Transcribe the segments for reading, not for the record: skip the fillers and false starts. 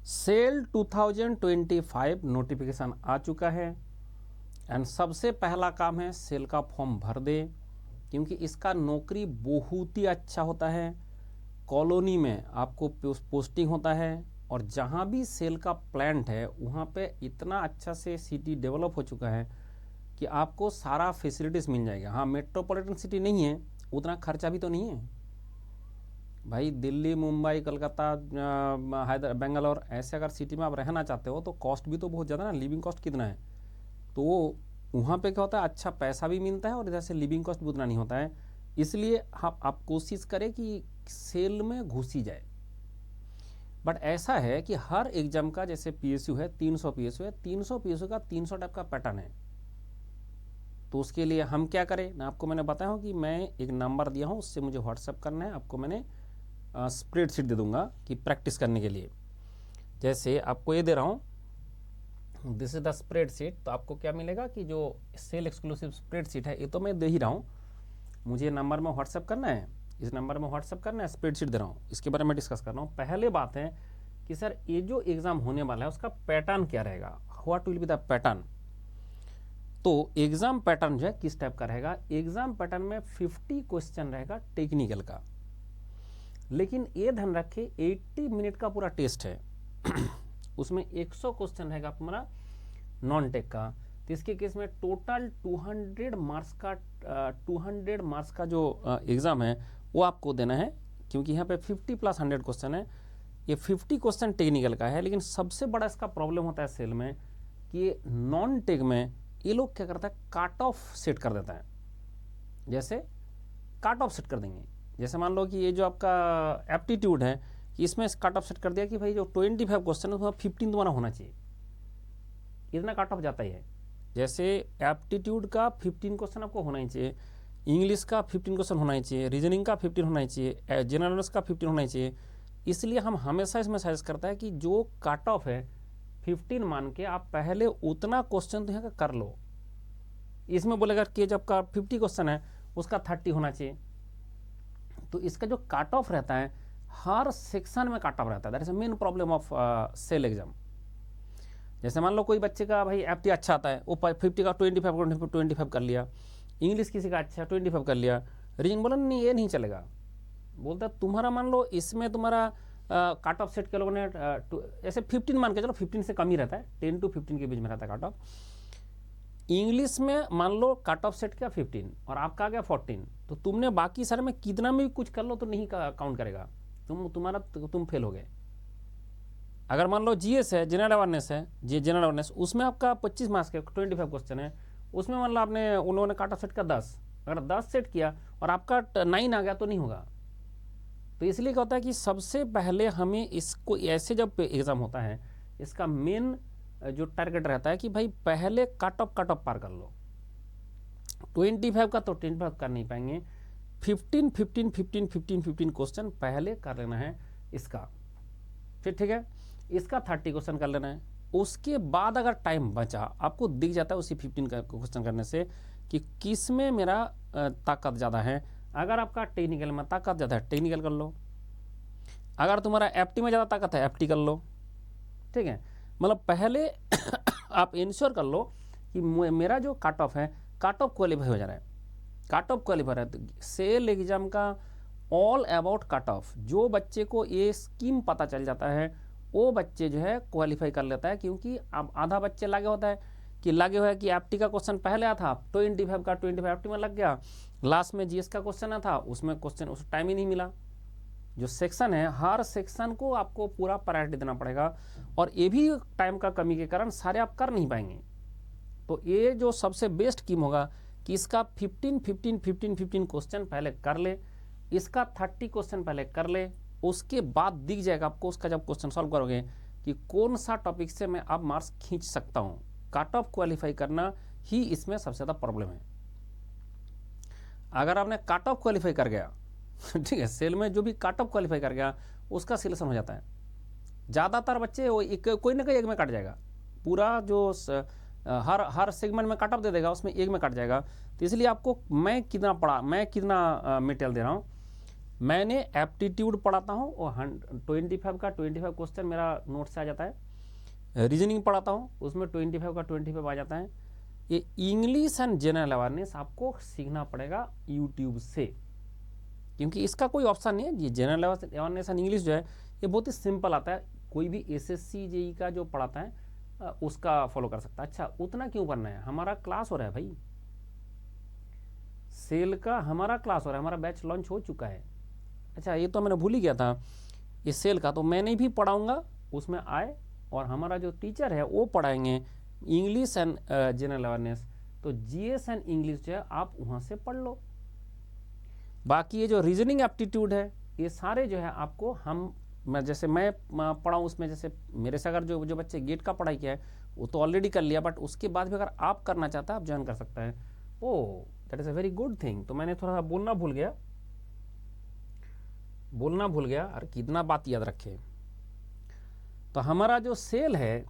Cell 2025 notification आ चुका है and सबसे पहला काम है सेल का फॉर्म भर दे, क्योंकि इसका नौकरी बहुत ही अच्छा होता है। कॉलोनी में आपको पोस्टिंग होता है और जहाँ भी सेल का प्लांट है वहाँ पे इतना अच्छा से सिटी डेवलप हो चुका है कि आपको सारा फैसिलिटीज़ मिल जाएगा। हाँ, मेट्रोपॉलिटन सिटी नहीं है, उतना खर्चा भी तो नहीं है भाई। दिल्ली, मुंबई, कलकत्ता, हैदराबाद, बेंगलोर, ऐसे अगर सिटी में आप रहना चाहते हो तो कॉस्ट भी तो बहुत ज़्यादा ना। लिविंग कॉस्ट कितना है, तो वहाँ पे क्या होता है, अच्छा पैसा भी मिलता है और इधर से लिविंग कॉस्ट भी उतना नहीं होता है। इसलिए आप कोशिश करें कि सेल में घुसी जाए। बट ऐसा है कि हर एग्जाम का, जैसे पीएसयू है 300 पीएसयू है, 300 पीएसयू का 300 टाइप का पैटर्न है। तो उसके लिए हम क्या करें ना, आपको मैंने बताया हो कि मैं एक नंबर दिया हूँ, उससे मुझे व्हाट्सअप करना है। आपको मैंने स्प्रेडशीट दे दूंगा कि प्रैक्टिस करने के लिए। जैसे आपको ये दे रहा हूँ, दिस इज द स्प्रेडशीट। तो आपको क्या मिलेगा कि जो सेल एक्सक्लूसिव स्प्रेडशीट है ये तो मैं दे ही रहा हूँ, मुझे नंबर में व्हाट्सअप करना है, इस नंबर में व्हाट्सअप करना है, स्प्रेडशीट दे रहा हूँ, इसके बारे में डिस्कस कर रहा हूँ। पहले बात है कि सर ये जो एग्जाम होने वाला है उसका पैटर्न क्या रहेगा, what will be the pattern. तो एग्जाम पैटर्न जो है किस टाइप का रहेगा, एग्जाम पैटर्न में 50 क्वेश्चन रहेगा टेक्निकल का, लेकिन ये ध्यान रखें 80 मिनट का पूरा टेस्ट है उसमें 100 क्वेश्चन रहेगा हमारा नॉन टेक का। तो इसके केस में टोटल 200 मार्क्स का जो एग्ज़ाम है वो आपको देना है, क्योंकि यहाँ पे 50 + 100 क्वेश्चन है। ये 50 क्वेश्चन टेक्निकल का है, लेकिन सबसे बड़ा इसका प्रॉब्लम होता है सेल में कि नॉन टेक में ये लोग क्या करता है, काट ऑफ सेट कर देता है। जैसे काट ऑफ सेट कर देंगे, जैसे मान लो कि ये जो आपका एप्टीट्यूड है कि इसमें काट ऑफ सेट कर दिया कि भाई जो 25 क्वेश्चन है उसमें 15 तुम्हारा होना चाहिए, इतना काट ऑफ जाता ही है। जैसे एप्टीट्यूड का 15 क्वेश्चन आपको होना ही चाहिए, इंग्लिश का 15 क्वेश्चन होना ही चाहिए, रीजनिंग का 15 होना ही चाहिए, जनरल नॉलेज का 15 होना ही चाहिए। इसलिए हम हमेशा इसमें सजेस्ट करता है कि जो काट ऑफ है 15 मान के आप पहले उतना क्वेश्चन तो यहाँ का कर लो। इसमें बोलेगा कि जब का 50 क्वेश्चन है उसका 30 होना चाहिए। तो इसका जो काट ऑफ रहता है हर सेक्शन में काट ऑफ रहता है, that is a main problem of sale exam. जैसे मान लो कोई बच्चे का भाई एप्टी अच्छा आता है, वो 50 का 25 कर लिया, इंग्लिश किसी का अच्छा 25 कर लिया, रीजन बोला नहीं ये नहीं चलेगा। बोलता तुम्हारा मान लो इसमें तुम्हारा काट ऑफ सेट के लोगों ने ऐसे 15 मान के चलो, 15 से कम ही रहता है, 10 to 15 के बीच में रहता है काट ऑफ। इंग्लिश में मान लो काट ऑफ सेट किया 15 और आपका आ गया 14, तो तुमने बाकी सारे में कितना में भी कुछ कर लो तो नहीं काउंट करेगा, तुम फेल हो गए। अगर मान लो जीएस है, जनरल अवेयरनेस है, जनरल अवेयरनेस, उसमें आपका 25 मार्क्स के 25 क्वेश्चन है, उसमें मान लो आपने उन्होंने काट ऑफ सेट का 10, अगर 10 सेट किया और आपका 9 आ गया तो नहीं होगा। तो इसलिए क्या होता है कि सबसे पहले हमें इसको, ऐसे जब एग्जाम होता है इसका मेन जो टारगेट रहता है कि भाई पहले कट ऑफ पार कर लो। 25 का तो 25 कर नहीं पाएंगे, 15 क्वेश्चन पहले कर लेना है इसका, फिर ठीक है इसका 30 क्वेश्चन कर लेना है। उसके बाद अगर टाइम बचा, आपको दिख जाता है उसी 15 क्वेश्चन करने से कि किस में मेरा ताकत ज़्यादा है। अगर आपका टेक्निकल में ताकत ज़्यादा है टेक्निकल कर लो, अगर तुम्हारा एफटी में ज़्यादा ताकत है एफटी कर लो, ठीक है। मतलब पहले आप इंश्योर कर लो कि मेरा जो कट ऑफ है, कट ऑफ क्वालिफाई हो जा रहा है, कट ऑफ क्वालिफाई है। तो सेल एग्जाम का ऑल अबाउट कट ऑफ, जो बच्चे को ये स्कीम पता चल जाता है वो बच्चे जो है क्वालिफाई कर लेता है। क्योंकि अब आधा बच्चे लागे होता है कि लागे हुआ है कि एफटी का क्वेश्चन पहले आया था, 25 का 25 एफटी में लग गया, लास्ट में जीएस का क्वेश्चन आया था, उसमें क्वेश्चन उस टाइम ही नहीं मिला। जो सेक्शन है हर सेक्शन को आपको पूरा प्रायोरिटी देना पड़ेगा, और ये भी टाइम का कमी के कारण सारे आप कर नहीं पाएंगे। तो ये जो सबसे बेस्ट स्कीम होगा कि इसका 15 क्वेश्चन पहले कर ले, इसका 30 क्वेश्चन पहले कर ले, उसके बाद दिख जाएगा आपको उसका जब क्वेश्चन सॉल्व करोगे कि कौन सा टॉपिक से मैं अब मार्क्स खींच सकता हूँ। कट ऑफ क्वालिफाई करना ही इसमें सबसे ज़्यादा प्रॉब्लम है। अगर आपने कट ऑफ क्वालिफाई कर गया ठीक है, सेल में जो भी कट ऑफ क्वालिफाई कर गया उसका सिलेक्शन हो जाता है। ज़्यादातर बच्चे वो कोई ना कोई एक में कट जाएगा, पूरा जो हर सेगमेंट में कट ऑफ दे देगा उसमें एक में कट जाएगा। तो इसलिए आपको मैं कितना मटेरियल दे रहा हूँ, मैंने एप्टीट्यूड पढ़ाता हूँ और 25 का 25 क्वेश्चन मेरा नोट से आ जाता है। रीजनिंग पढ़ाता हूँ उसमें 25 का 25 आ जाता है। ये इंग्लिश एंड जनरल अवेयरनेस आपको सीखना पड़ेगा यूट्यूब से, क्योंकि इसका कोई ऑप्शन नहीं है। ये जनरल अवेयरनेस एंड इंग्लिश जो है ये बहुत ही सिंपल आता है, कोई भी एसएससी जेई का जो पढ़ाता है उसका फॉलो कर सकता है। अच्छा, उतना क्यों पढ़ना है, हमारा क्लास हो रहा है भाई, सेल का हमारा क्लास हो रहा है, हमारा बैच लॉन्च हो चुका है। अच्छा, ये तो मैंने भूल ही गया था, ये सेल का तो मैंने भी पढ़ाऊंगा, उसमें आए और हमारा जो टीचर है वो पढ़ाएंगे इंग्लिश एंड जनरल अवेयरनेस। तो जीएस एंड इंग्लिश जो है आप वहाँ से पढ़ लो। बाकी ये जो रीजनिंग एप्टीट्यूड है ये सारे जो है आपको मैं पढ़ाऊँ उसमें, जैसे मेरे से अगर जो बच्चे गेट का पढ़ाई किया है वो तो ऑलरेडी कर लिया, बट उसके बाद भी अगर आप करना चाहता है आप ज्वाइन कर सकता है। Oh, that is a very good thing. तो मैंने थोड़ा सा बोलना भूल गया, अरे कितना बात याद रखे। तो हमारा जो सेल है,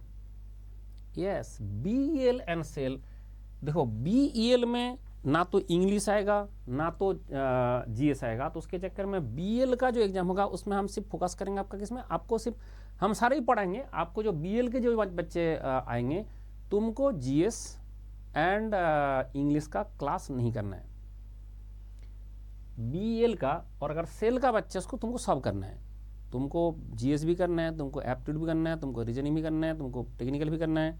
यस, बीईएल एंड सेल, देखो बीईएल में ना तो इंग्लिश आएगा ना तो जीएस आएगा, तो उसके चक्कर में बीएल का जो एग्जाम होगा उसमें हम सिर्फ फोकस करेंगे आपका किसमें, आपको सिर्फ हम सारे ही पढ़ाएंगे। आपको जो बीएल के जो बच्चे आएंगे तुमको जीएस एंड इंग्लिश का क्लास नहीं करना है बीएल का, और अगर सेल का बच्चा उसको तुमको सब करना है। तुमको जीएस भी करना है, तुमको एप्टीट्यूड भी करना है, तुमको रीजनिंग भी करना है, तुमको टेक्निकल भी करना है।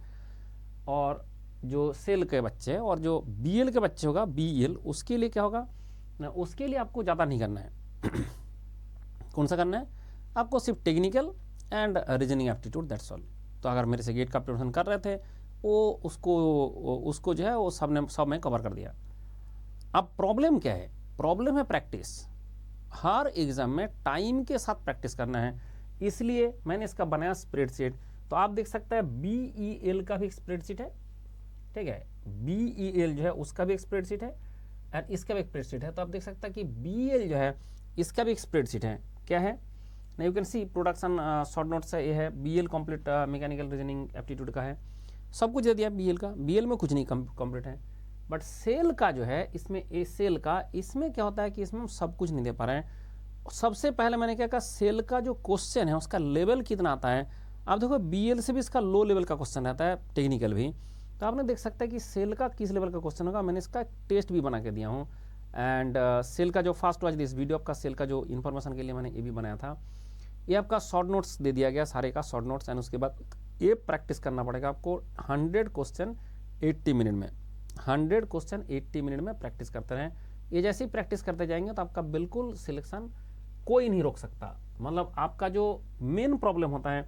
और जो सेल के बच्चे और जो बीएल के बच्चे होगा बीएल, उसके लिए क्या होगा ना, उसके लिए आपको ज़्यादा नहीं करना है। कौन सा करना है आपको, सिर्फ technical and reasoning aptitude, that's all. तो अगर मेरे से गेट का प्रिपरेशन कर रहे थे वो उसको जो है वो सब में कवर कर दिया। अब प्रॉब्लम क्या है, प्रॉब्लम है प्रैक्टिस। हर एग्जाम में टाइम के साथ प्रैक्टिस करना है, इसलिए मैंने इसका बनाया स्प्रेडशीट। तो आप देख सकते हैं बीईएल का भी स्प्रेडशीट है, ठीक है, बीईएल जो है उसका भी एक स्प्रेडशीट है एंड इसका भी एक स्प्रेडशीट है। तो आप देख सकते हैं कि बीएल जो है इसका भी एक स्प्रेडशीट है, क्या है ना, you can see production short notes है, ये है BL complete mechanical reasoning aptitude का है, सब कुछ दे दिया बीएल का। बीएल में कुछ नहीं कंप्लीट है, बट सेल का जो है इसमें सेल का इसमें क्या होता है कि इसमें हम सब कुछ नहीं दे पा रहे हैं। सबसे पहले मैंने क्या कहा, सेल का जो क्वेश्चन है उसका लेवल कितना आता है। आप देखो बीएल से भी इसका लो लेवल का क्वेश्चन रहता है, टेक्निकल भी। तो आपने देख सकता है कि सेल का किस लेवल का क्वेश्चन होगा, मैंने इसका टेस्ट भी बना के दिया हूँ। एंड सेल का जो फास्ट वॉच दिस वीडियो आपका सेल का जो इन्फॉर्मेशन के लिए मैंने ये भी बनाया था, ये आपका शॉर्ट नोट्स दे दिया गया, सारे का शॉर्ट नोट्स। एंड उसके बाद ये प्रैक्टिस करना पड़ेगा आपको 100 क्वेश्चन 80 मिनट में, 100 क्वेश्चन 80 मिनट में प्रैक्टिस करते रहें। ये जैसे ही प्रैक्टिस करते जाएंगे तो आपका बिल्कुल सिलेक्शन कोई नहीं रोक सकता। मतलब आपका जो मेन प्रॉब्लम होता है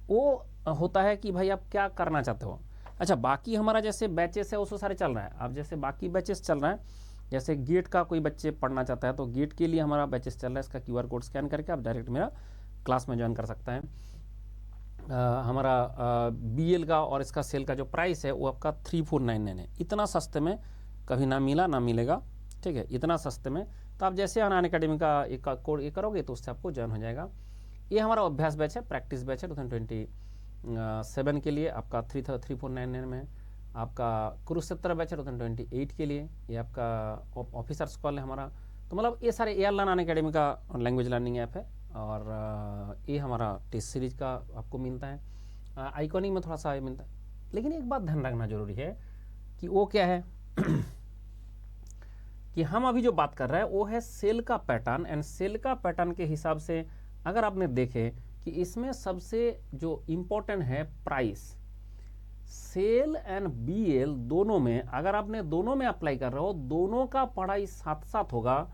वो होता है कि भाई आप क्या करना चाहते हो। अच्छा, बाकी हमारा जैसे बैचेस है उसको सारे चल रहा है। अब जैसे बाकी बैचेस चल रहा है, जैसे गेट का कोई बच्चे पढ़ना चाहता है तो गेट के लिए हमारा बैचेस चल रहा है, इसका QR कोड स्कैन करके आप डायरेक्ट मेरा क्लास में ज्वाइन कर सकता है। हमारा बीएल का और इसका सेल का जो प्राइस है वो आपका 3499 है। इतना सस्ते में कभी ना मिला ना मिलेगा, ठीक है, इतना सस्ते में। तो आप जैसे अन अकेडमी का एक कोड ये करोगे तो उससे आपको ज्वाइन हो जाएगा। ये हमारा अभ्यास बैच है, प्रैक्टिस बैच है 2027 के लिए आपका 3499 में। आपका कुरुक्षेत्र बैच है 2028 के लिए, ये आपका ऑफिसर्स कॉल है हमारा। तो मतलब ये सारे एयरलाइन अन अकेडमी का लैंग्वेज लर्निंग ऐप है। और ये हमारा टेस्ट सीरीज का आपको मिलता है, आइकॉनिक में थोड़ा सा मिलता है। लेकिन एक बात ध्यान रखना जरूरी है कि वो क्या है कि हम अभी जो बात कर रहे हैं वो है सेल का पैटर्न। एंड सेल का पैटर्न के हिसाब से अगर आपने देखे कि इसमें सबसे जो इम्पोर्टेंट है प्राइस, सेल एंड बीएल दोनों में, अगर आपने दोनों में अप्लाई कर रहे हो, दोनों का पढ़ाई साथ साथ होगा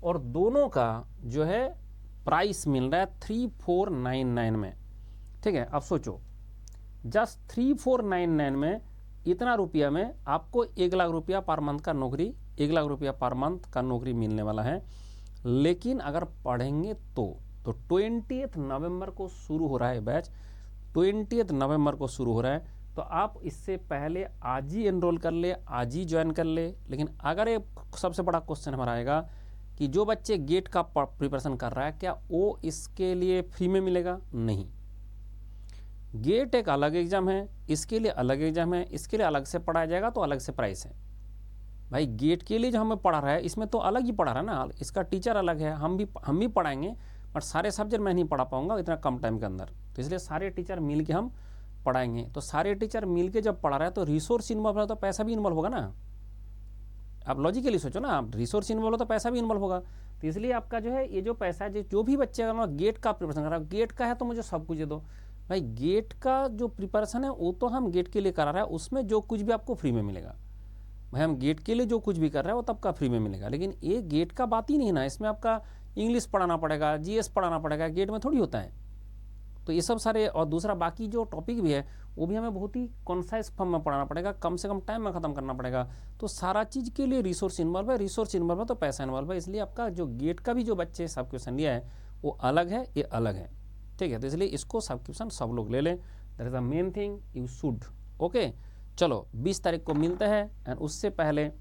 और दोनों का जो है प्राइस मिल रहा है 3499 में, ठीक है। अब सोचो, जस्ट 3499 में इतना रुपया में आपको 1 लाख रुपया पर मंथ का नौकरी, 1 लाख रुपया पर मंथ का नौकरी मिलने वाला है। लेकिन अगर पढ़ेंगे तो 20 नवंबर को शुरू हो रहा है बैच, 20 नवंबर को शुरू हो रहा है। तो आप इससे पहले आज ही एनरोल कर ले, आज ही ज्वाइन कर ले। लेकिन अगर एक सबसे बड़ा क्वेश्चन हमारा आएगा कि जो बच्चे गेट का प्रिपरेशन कर रहा है क्या वो इसके लिए फ्री में मिलेगा? नहीं, गेट एक अलग एग्जाम है, इसके लिए अलग एग्जाम है, इसके लिए अलग से पढ़ाया जाएगा तो अलग से प्राइस है। भाई गेट के लिए जो हमें पढ़ा रहा है इसमें तो अलग ही पढ़ा रहा है ना, इसका टीचर अलग है, हम भी पढ़ाएंगे, बट सारे सब्जेक्ट मैं नहीं पढ़ा पाऊंगा इतना कम टाइम के अंदर, तो इसलिए सारे टीचर मिल के हम पढ़ाएंगे। तो सारे टीचर मिल के जब पढ़ा रहा है तो रिसोर्स इन्वॉल्व है तो पैसा भी इन्वॉल्व होगा ना। आप लॉजिकली सोचो ना, आप रिसोर्स इन्वॉल्व हो तो पैसा भी इन्वॉल्व होगा। तो इसलिए आपका जो है ये जो पैसा है, जो भी बच्चे अगर गेट का प्रिपरेशन कर रहा है, गेट का है तो मुझे सब कुछ दे दो भाई। गेट का जो प्रिपरेशन है वो तो हम गेट के लिए करा रहा है, उसमें जो कुछ भी आपको फ्री में मिलेगा भाई। हम गेट के लिए जो कुछ भी कर रहे हैं वो तब का फ्री में मिलेगा, लेकिन ये गेट का बात ही नहीं ना, इसमें आपका इंग्लिश पढ़ाना पड़ेगा, जीएस पढ़ाना पड़ेगा, गेट में थोड़ी होता है। तो ये सब सारे, और दूसरा बाकी जो टॉपिक भी है वो भी हमें बहुत ही कॉन्साइज फॉर्म में पढ़ाना पड़ेगा, कम से कम टाइम में ख़त्म करना पड़ेगा। तो सारा चीज़ के लिए रिसोर्स इन्वॉल्व है, रिसोर्स इन्वॉल्व है तो पैसा इन्वॉल्व है। इसलिए आपका जो गेट का भी जो बच्चे सब क्वेश्चन लिया है वो अलग है, ये अलग है, ठीक है। तो इसलिए इसको सब क्वेश्चन सब लोग ले लें, that is the main thing you should. Okay, चलो 20 तारीख को मिलते हैं, एंड उससे पहले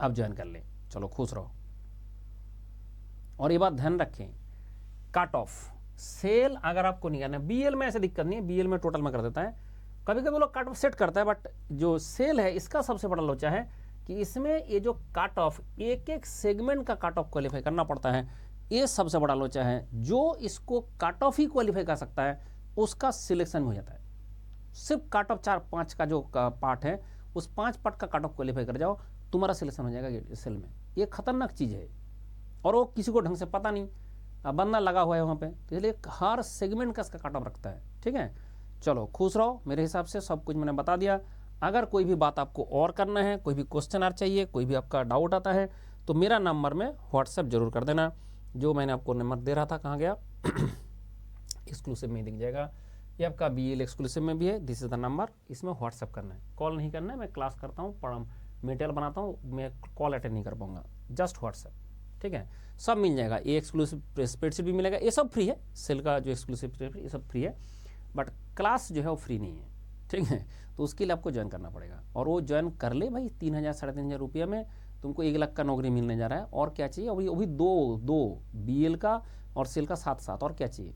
आप ज्वाइन कर लें। चलो खुश रहो। और ये बात ध्यान रखें, कट ऑफ सेल अगर आपको नहीं करना है, बीएल में ऐसे दिक्कत नहीं है, बीएल में टोटल में कर देता है, कभी कभी लोग कट ऑफ सेट करता है, बट जो सेल है इसका सबसे बड़ा लोचा है कि इसमें ये जो कट ऑफ एक एक सेगमेंट का कट ऑफ क्वालिफाई करना पड़ता है, ये सबसे बड़ा लोचा है। जो इसको कट ऑफ ही क्वालिफाई कर सकता है उसका सिलेक्शन हो जाता है। सिर्फ कट ऑफ 4-5 का जो पार्ट है उस 5 पार्ट का कट ऑफ क्वालिफाई कर जाओ, तुम्हारा सिलेक्शन हो जाएगा सेल में। ये खतरनाक चीज़ है और वो किसी को ढंग से पता नहीं, बंदा लगा हुआ है वहाँ पे, तो इसलिए हर सेगमेंट का इसका कट ऑफ रखता है, ठीक है। चलो खुश रहो, मेरे हिसाब से सब कुछ मैंने बता दिया। अगर कोई भी बात आपको और करना है, कोई भी क्वेश्चन आर चाहिए, कोई भी आपका डाउट आता है, तो मेरा नंबर में व्हाट्सएप जरूर कर देना। जो मैंने आपको नंबर दे रहा था, कहाँ गया एक्सक्लूसिव में दिख जाएगा, ये आपका BL एक्सक्लूसिव में भी है, दिस इज द नंबर, इसमें व्हाट्सएप करना है, कॉल नहीं करना है। मैं क्लास करता हूँ, मटेरियल बनाता हूँ, मैं कॉल अटेंड नहीं कर पाऊंगा, जस्ट व्हाट्सएप, ठीक है। सब मिल जाएगा, ये एक्सक्लूसिव स्प्रेडशीट भी मिलेगा, ये सब फ्री है, सेल का जो एक्सक्लूसिव स्प्रेडशीट ये सब फ्री है, बट क्लास जो है वो फ्री नहीं है, ठीक है। तो उसके लिए आपको ज्वाइन करना पड़ेगा, और वो ज्वाइन कर ले भाई, 3000-3500 रुपये में तुमको 1 लाख का नौकरी मिलने जा रहा है। और क्या चाहिए, अभी दो BL का और सेल का साथ साथ, और क्या चाहिए।